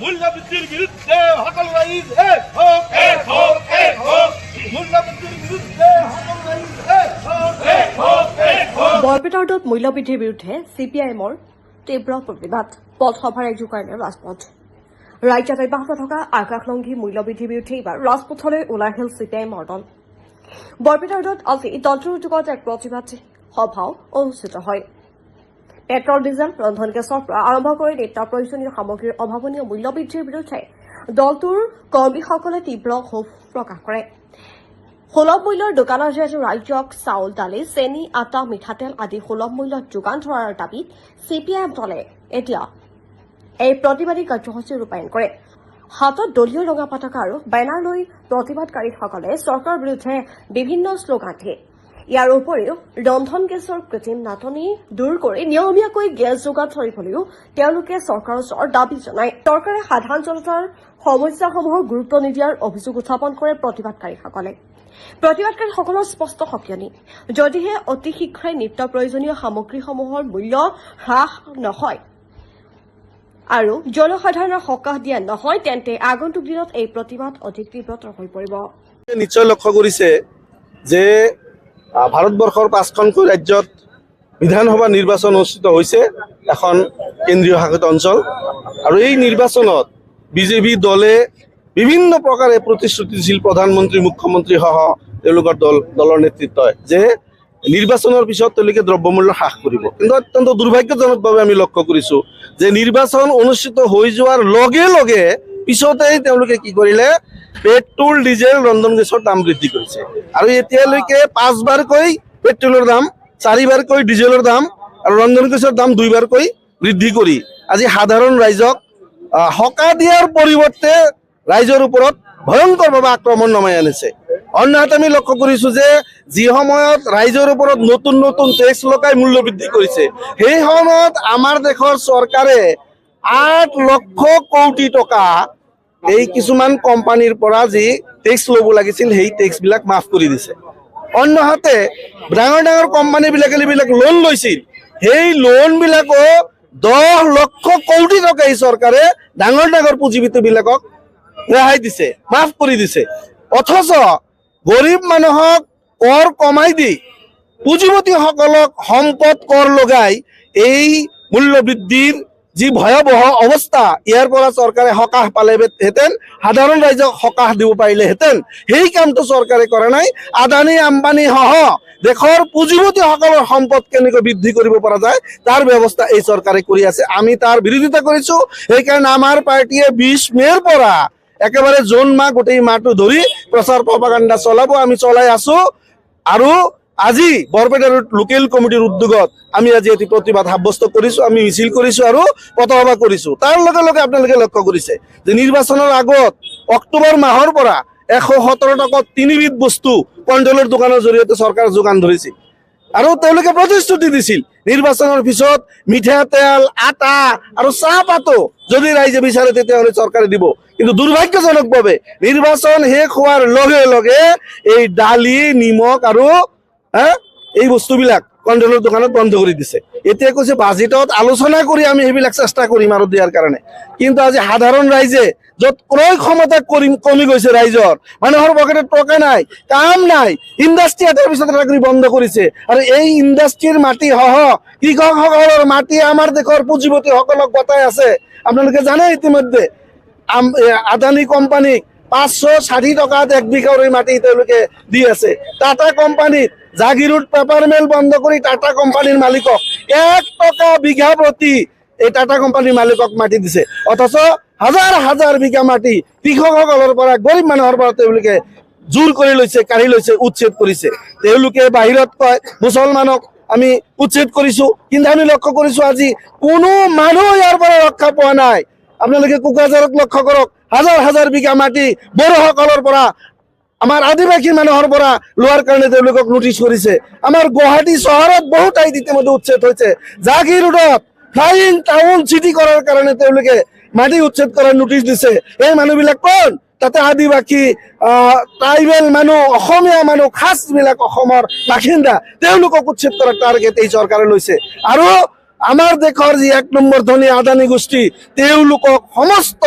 মূল্যবৃদ্ধির বিরুদ্ধে হকাল রাইজ এক হোক, এক হোক, এক হোক। মূল্যবৃদ্ধির বিরুদ্ধে হকাল রাইজ এক হোক, এক হোক, এক হোক। বৰপেটা ৰোডত মূল্যবৃদ্ধিৰ বিৰুদ্ধে CPIMৰ তীব্ৰ প্ৰতিবাদ পথসভাৰ জোকাৰিলে ৰাজপথ ৰাজ্যত অব্যাহত থকা আকাশলংঘী মূল্যবৃদ্ধিৰ বিৰুদ্ধে এইবাৰ ৰাজপথলৈ ওলাই আহিল CPIMৰ দল বৰপেটা ৰোডত আজি দলটোৰ উদ্যোগত এক প্ৰতিবাদ সভাও অনুষ্ঠিত হয় পেট্ৰল ডিজেল ৰন্ধন গেছৰ পৰা আৰম্ভ কৰি নিত্য প্ৰয়োজনীয় সামগ্ৰীৰ অভাৱনীয় মূল্যবৃদ্ধিৰ বিৰুদ্ধে দলটোৰ কৰ্মীসকলে তীব্ৰ ক্ষোভ প্ৰকাশ কৰে সুলভ মূল্যৰ দোকানৰ জৰিয়তে ৰাজ্যক চাউল দালি চেনি আটা মিঠাতেল আদি সুলভ মূল্যত যোগান ধৰাৰ দাবীত CPIM দলে এতিয়া এই প্ৰতিবাদী কাৰ্যসূচী ৰূপায়ণ কৰে হাতত দলীয় ৰঙা পতাকা আৰু বেনাৰ লৈ প্ৰতিবাদকাৰীসকলে চৰকাৰৰ বিৰুদ্ধে বিভিন্ন শ্লোগান দিয়ে ইয়াৰ উপৰিও ৰন্ধন গেছৰ কৃত্ৰিম নাটনি দূৰ কৰি নিয়মীয়াকৈ গেছ যোগান ধৰিবলৈও তেওঁলোকে চৰকাৰৰ ওচৰত দাবী জনায় চৰকাৰে সাধাৰণ জনতাৰ সমস্যাসমূহৰ গুৰুত্ব নিদিয়াৰ অভিযোগ উত্থাপন কৰে প্ৰতিবাদকাৰীসকলে প্ৰতিবাদকাৰীসকলৰ স্পষ্ট সকিয়নি যদিহে অতি শীঘ্ৰে নিত্য প্ৰয়োজনীয় সামগ্ৰীসমূহৰ মূল্য হ্ৰাস নহয় আৰু জনসাধাৰণৰ সকাহ দিয়া নহয় তেন্তে আগন্তুক দিনত এই প্ৰতিবাদ অধিক তীব্ৰতৰ হৈ পৰিব নিশ্চয় লক্ষ্য কৰিছে যে ভাৰতবৰ্ষৰ ৫খনকৈ ৰাজ্যত বিধানসভা নিৰ্বাচন অনুষ্ঠিত হৈছে এখন কেন্দ্ৰীয় শাসিত অঞ্চল আৰু এই নিৰ্বাচনত বিজেপি দলে বিভিন্ন প্ৰকাৰে প্ৰতিশ্ৰুতি দিছিল প্ৰধানমন্ত্ৰী মুখ্যমন্ত্ৰী সহ তেওঁলোকৰ দলৰ নেতৃত্বই যে নিৰ্বাচনৰ পিছত তেওঁলোকে দ্ৰব্যমূল্য হ্ৰাস কৰিব কিন্তু অত্যন্ত দুৰ্ভাগ্যজনকভাৱে আমি লক্ষ্য কৰিছোঁ যে নিৰ্বাচন অনুষ্ঠিত হৈ যোৱাৰ লগে লগে পিছতেই তেওঁলোকে কি কৰিলে পেট্ৰল ডিজেল ৰন্ধন গেছৰ দাম বৃদ্ধি কৰিছে আৰু এতিয়ালৈকে ৫বাৰকৈ পেট্ৰলৰ দাম ৪বাৰকৈ ডিজেলৰ দাম আৰু ৰন্ধন গেছৰ দাম ২বাৰকৈ বৃদ্ধি কৰি আজি সাধাৰণ ৰাইজক সকাহ দিয়াৰ পৰিৱৰ্তে ৰাইজৰ ওপৰত ভয়ংকৰভাৱে আক্ৰমণ নমাই আনিছে অন্যহাতে আমি লক্ষ্য কৰিছোঁ যে যি সময়ত ৰাইজৰ ওপৰত নতুন নতুন টেক্স লগাই মূল্য বৃদ্ধি কৰিছে সেই সময়ত আমাৰ দেশৰ চৰকাৰে ৮ লক্ষ কোটি টকা এই কিছুমান কোম্পানীৰ পৰা যি টেক্স ল'ব লাগিছিল সেই টেক্সবিলাক মাফ কৰি দিছে অন্যহাতে ডাঙৰ ডাঙৰ কোম্পানীবিলাকে যিবিলাক লোন লৈছিল সেই লোনবিলাকো 10 লক্ষ কোটি টকা এই চৰকাৰে ডাঙৰ ডাঙৰ পুঁজিপতিবিলাকক ৰেহাই দিছে মাফ কৰি দিছে অথচ গৰীব মানুহক কৰ কমাই দি পুঁজিপতিসকলক সম্পদ কৰ লগাই এই মূল্য বৃদ্ধিৰ যি ভয়াবহ অৱস্থা ইয়াৰ পৰা চৰকাৰে সকাহ পালেহেঁতেন সাধাৰণ ৰাইজক সকাহ দিব পাৰিলেহেঁতেন সেই কামটো চৰকাৰে কৰা নাই আদানী আম্বানী সহ দেশৰ পুঁজিপতিসকলৰ সম্পদ কেনেকৈ বৃদ্ধি কৰিব পৰা যায় তাৰ ব্যৱস্থা এই চৰকাৰে কৰি আছে আমি তাৰ বিৰোধিতা কৰিছোঁ সেইকাৰণে আমাৰ পাৰ্টীয়ে ২০ মে'ৰ পৰা একেবাৰে জুন মাহ গোটেই মাহটো ধৰি প্ৰচাৰ প্ৰপাগাণ্ডা চলাব আমি চলাই আছোঁ আৰু আজি বৰপেটা লোকেল কমিটিৰ উদ্যোগত আমি আজি এটি প্ৰতিবাদ সাব্যস্ত কৰিছোঁ আমি মিছিল কৰিছোঁ আৰু পথসভা কৰিছোঁ তাৰ লগে লগে আপোনালোকে লক্ষ্য কৰিছে যে নিৰ্বাচনৰ আগত অক্টোবৰ মাহৰ পৰা ১১৭ টকাত ৩বিধ বস্তু কণ্ট্ৰলৰ দোকানৰ জৰিয়তে চৰকাৰ যোগান ধৰিছিল আৰু তেওঁলোকে প্ৰতিশ্ৰুতি দিছিল নিৰ্বাচনৰ পিছত মিঠাতেল আটা আৰু চাহপাতো যদি ৰাইজে বিচাৰে তেতিয়াহ'লে চৰকাৰে দিব কিন্তু দুৰ্ভাগ্যজনকভাৱে নিৰ্বাচন শেষ হোৱাৰ লগে লগে এই দালি নিমখ আৰু এই বস্তুবিলাক কণ্ট্ৰলৰ দোকানত বন্ধ কৰি দিছে এতিয়া কৈছে বাজেটত আলোচনা কৰি আমি সেইবিলাক চেষ্টা কৰিম আৰু দিয়াৰ কাৰণে কিন্তু আজি সাধাৰণ ৰাইজে য'ত ক্ৰয় ক্ষমতা কমি গৈছে ৰাইজৰ মানুহৰ পকেটত টকা নাই কাম নাই ইণ্ডাষ্ট্ৰী এটাৰ পিছত এটা কৰি বন্ধ কৰিছে আৰু এই ইণ্ডাষ্ট্ৰীৰ মাটি সহ কৃষকসকলৰ মাটি আমাৰ দেশৰ পুঁজিপতিসকলক গতাই আছে আপোনালোকে জানে ইতিমধ্যে আদানী কোম্পানীক ৫৬০ টকাত ১ বিঘাৰ মাটি তেওঁলোকে দি আছে টাটা কোম্পানীত জাগিৰোড পেপাৰ মিল বন্ধ কৰি টাটা কোম্পানীৰ মালিকক ১ টকা বিঘা প্ৰতি এই টাটা কোম্পানীৰ মালিকক মাটি দিছে অথচ হাজাৰ হাজাৰ বিঘা মাটি কৃষকসকলৰ পৰা গৰীব মানুহৰ পৰা তেওঁলোকে জোৰ কৰি লৈছে কাঢ়ি লৈছে উচ্ছেদ কৰিছে তেওঁলোকে বাহিৰত কয় মুছলমানক আমি উচ্ছেদ কৰিছোঁ কিন্তু আমি লক্ষ্য কৰিছোঁ আজি কোনো মানুহ ইয়াৰ পৰা ৰক্ষা পোৱা নাই আপোনালোকে কোকৰাঝাৰক লক্ষ্য কৰক হাজাৰ হাজাৰ বিঘা মাটি বড়োসকলৰ পৰা আমাৰ আদিবাসী মানুহৰ পৰা লোৱাৰ কাৰণে তেওঁলোকক নোটিছ কৰিছে আমাৰ গুৱাহাটী চহৰত বহু ঠাইত ইতিমধ্যে উচ্ছেদ হৈছে জাগিৰোডত ফ্লাইং টাউন চিটি কৰাৰ কাৰণে তেওঁলোকে মাটি উচ্ছেদ কৰাৰ নোটিছ দিছে এই মানুহবিলাক কোন তাতে আদিবাসী ট্ৰাইবেল মানুহ অসমীয়া মানুহ খাচবিলাক অসমৰ বাসিন্দা তেওঁলোকক উচ্ছেদ কৰাৰ টাৰ্গেট এই চৰকাৰে লৈছে আৰু আমাৰ দেশৰ যি 1 নম্বৰ ধনী আদানী গোষ্ঠী তেওঁলোকক সমস্ত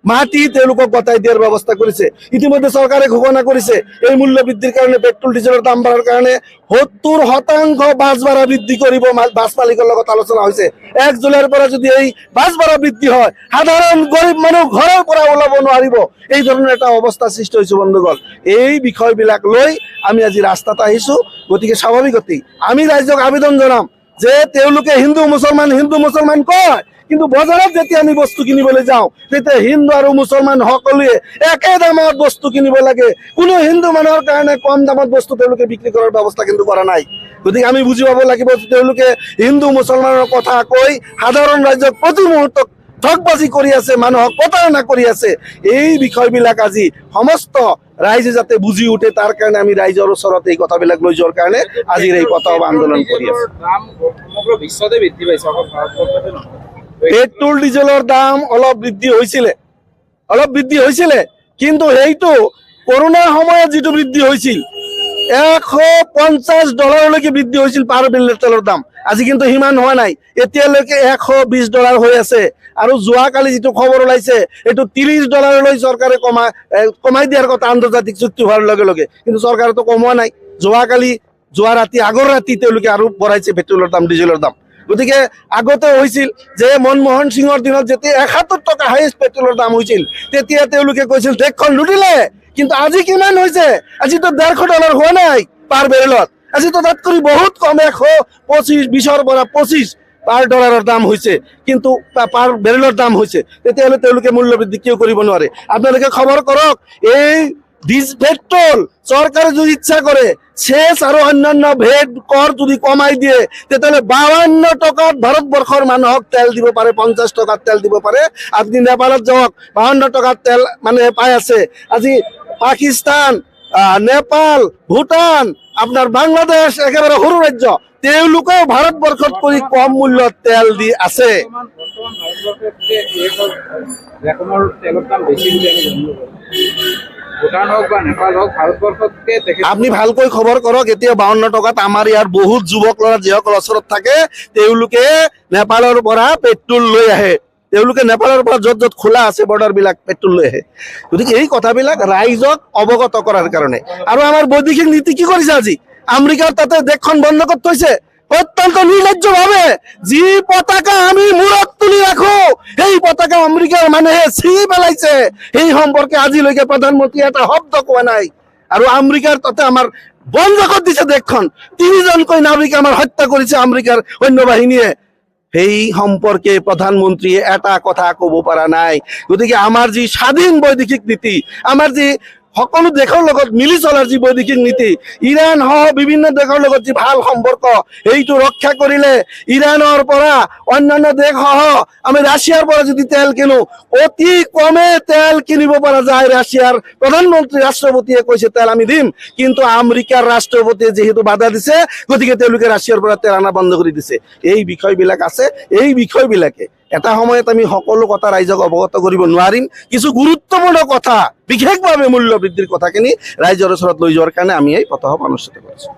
মাটি তেওঁলোকক গতাই দিয়াৰ ব্যৱস্থা কৰিছে। ইতিমধ্যে চৰকাৰে ঘোষণা কৰিছে এই মূল্য বৃদ্ধিৰ কাৰণে পেট্ৰল ডিজেলৰ দাম বঢ়াৰ কাৰণে 70% বাছ ভাড়া বৃদ্ধি কৰিব। বাছ মালিকৰ লগত আলোচনা হৈছে। 1 জুলাইৰ পৰা যদি এই বাছ ভাড়া বৃদ্ধি হয় সাধাৰণ গৰীব মানুহ ঘৰৰ পৰা ওলাব নোৱাৰিব। এই ধৰণৰ এটা অৱস্থা সৃষ্টি হৈছে বন্ধুগণ। এই বিষয়বিলাক লৈ আমি আজি ৰাস্তাত আহিছো। গতিকে স্বাভাৱিকতেই আমি ৰাইজক আবেদন জনাম যে তেওঁলোকে হিন্দু মুছলমান কয়, কিন্তু বজাৰত যেতিয়া আমি বস্তু কিনিবলৈ যাওঁ তেতিয়া হিন্দু আৰু মুছলমান সকলোৱে একে দামত বস্তু কিনিব লাগে। কোনো হিন্দু মানুহৰ কাৰণে কম দামত বস্তু তেওঁলোকে বিক্ৰী কৰাৰ ব্যৱস্থা কিন্তু কৰা নাই। গতিকে আমি বুজি পাব লাগিব যে তেওঁলোকে হিন্দু মুছলমানৰ কথা কৈ সাধাৰণ ৰাইজক প্ৰতি মুহূৰ্তত ঠগবাজি কৰি আছে, মানুহক প্ৰতাৰণা কৰি আছে। এই বিষয়বিলাক আজি সমস্ত ৰাইজে যাতে বুজি উঠে তাৰ কাৰণে আমি ৰাইজৰ ওচৰত এই কথাবিলাক লৈ যোৱাৰ কাৰণে আজিৰ এই পথ আন্দোলন কৰি আছো। সমগ্ৰ বিশ্বতে বৃদ্ধি পাইছে, অকল ভাৰতবৰ্ষতে নহয়। পেট্ৰল ডিজেলৰ দাম অলপ বৃদ্ধি হৈছিলে, কিন্তু সেইটো কৰোণাৰ সময়ত যিটো বৃদ্ধি হৈছিল $150 বৃদ্ধি হৈছিল পাৰ বেৰেল তেলৰ দাম। আজি কিন্তু সিমান হোৱা নাই, এতিয়ালৈকে $120 হৈ আছে। আৰু যোৱাকালি যিটো খবৰ ওলাইছে এইটো $30 চৰকাৰে কমাই দিয়াৰ কথা আন্তৰ্জাতিক চুক্তি হোৱাৰ লগে লগে, কিন্তু চৰকাৰেতো কমোৱা নাই। আগৰ ৰাতি তেওঁলোকে আৰু বঢ়াইছে পেট্ৰলৰ দাম, ডিজেলৰ দাম। গতিকে আগতে হৈছিল যে মনমোহন সিঙৰ দিনত যেতিয়া 71 টকা হাইয়েষ্ট পেট্ৰলৰ দাম হৈছিল তেতিয়া তেওঁলোকে কৈছিল দেশখন লুটিলে, কিন্তু আজি কিমান হৈছে? আজিতো $150 হোৱা নাই পাৰ বেৰেলত। আজিতো তাতকৈ বহুত কম, 120 পৰা 25 পাৰ ডলাৰৰ দাম হৈছে, কিন্তু পাৰ বেৰেলৰ দাম হৈছে। তেতিয়াহ'লে তেওঁলোকে মূল্য বৃদ্ধি কিয় কৰিব নোৱাৰে? আপোনালোকে খবৰ কৰক, এই পেট্ৰল চৰকাৰে যদি ইচ্ছা কৰে সেচ আৰু অন্যান্য ভেট কৰ যদি কমাই দিয়ে তেতিয়াহ'লে 52 টকাত ভাৰতবৰ্ষৰ মানুহক তেল দিব পাৰে, 50 টকাত তেল দিব পাৰে। আপুনি নেপালত যাওক, 52 টকাত তেল মানে পাই আছে। আজি পাকিস্তান, নেপাল, ভূটান, আপোনাৰ বাংলাদেশ একেবাৰে সৰু ৰাজ্য, তেওঁলোকেও ভাৰতবৰ্ষত কৰি কম মূল্যত তেল দি আছে। বৰ্তমান ভাৰতবৰ্ষৰ তেলৰ দাম বেছি বুলি আমি জানিব পাৰোঁ। ভূটান হওক বা নেপাল হওক, ভাৰতবৰ্ষতকে আপুনি ভালকৈ খবৰ কৰক। এতিয়া 52 টকাত আমাৰ ইয়াৰ বহুত যুৱক ল'ৰা যিসকল ওচৰত থাকে তেওঁলোকে নেপালৰ পৰা পেট্ৰল লৈ আহে। তেওঁলোকে নেপালৰ পৰা য'ত য'ত খোলা আছে বৰ্ডাৰ বিলাক পেট্ৰল লৈ আহে। গতিকে এই কথাবিলাক ৰাইজক অৱগত কৰাৰ কাৰণে। আৰু আমাৰ বৈদেশিক নীতি কি কৰিছে? আজি আমেৰিকাৰ তাতে দেশখন বন্ধ কৰি থৈছে অত্যন্ত নিৰ্লজ্জভাৱে। যি পতাকা আমি মূৰত তুলি ৰাখো সেই পতাকা আমেৰিকাৰ মানুহে ছিঙি পেলাইছে। সেই সম্পৰ্কে আজিলৈকে প্ৰধানমন্ত্ৰী এটা শব্দ কোৱা নাই। আৰু আমেৰিকাৰ তাতে আমাৰ বন্ধ কৰি দিছে দেশখন। 3জনকৈ নাগৰিক আমাৰ হত্যা কৰিছে আমেৰিকাৰ সৈন্য বাহিনীয়ে। সেই সম্পৰ্কে প্ৰধানমন্ত্ৰীয়ে এটা কথা ক'ব পৰা নাই। গতিকে আমাৰ যি স্বাধীন বৈদেশিক নীতি, আমাৰ যি সকলো দেশৰ লগত মিলি চলাৰ যি বৈদেশিক নীতি, ইৰাণ সহ বিভিন্ন দেশৰ লগত যি ভাল সম্পৰ্ক সেইটো ৰক্ষা কৰিলে ইৰাণৰ পৰা অন্যান্য দেশ সহ আমি ৰাছিয়াৰ পৰা যদি তেল কিনো অতি কমে তেল কিনিব পৰা যায়। ৰাছিয়াৰ প্ৰধানমন্ত্ৰী ৰাষ্ট্ৰপতিয়ে কৈছে তেল আমি দিম, কিন্তু আমেৰিকাৰ ৰাষ্ট্ৰপতিয়ে যিহেতু বাধা দিছে গতিকে তেওঁলোকে ৰাছিয়াৰ পৰা তেল অনা বন্ধ কৰি দিছে। এই বিষয়বিলাক আছে। এই বিষয়বিলাকে এটা সময়ত আমি সকলো কথা ৰাইজক অৱগত কৰিব নোৱাৰিম। কিছু গুৰুত্বপূৰ্ণ কথা, বিশেষভাৱে মূল্য বৃদ্ধিৰ কথাখিনি ৰাইজৰ ওচৰত লৈ যোৱাৰ কাৰণে আমি এই পথ অনুষ্ঠিত কৰিছোঁ।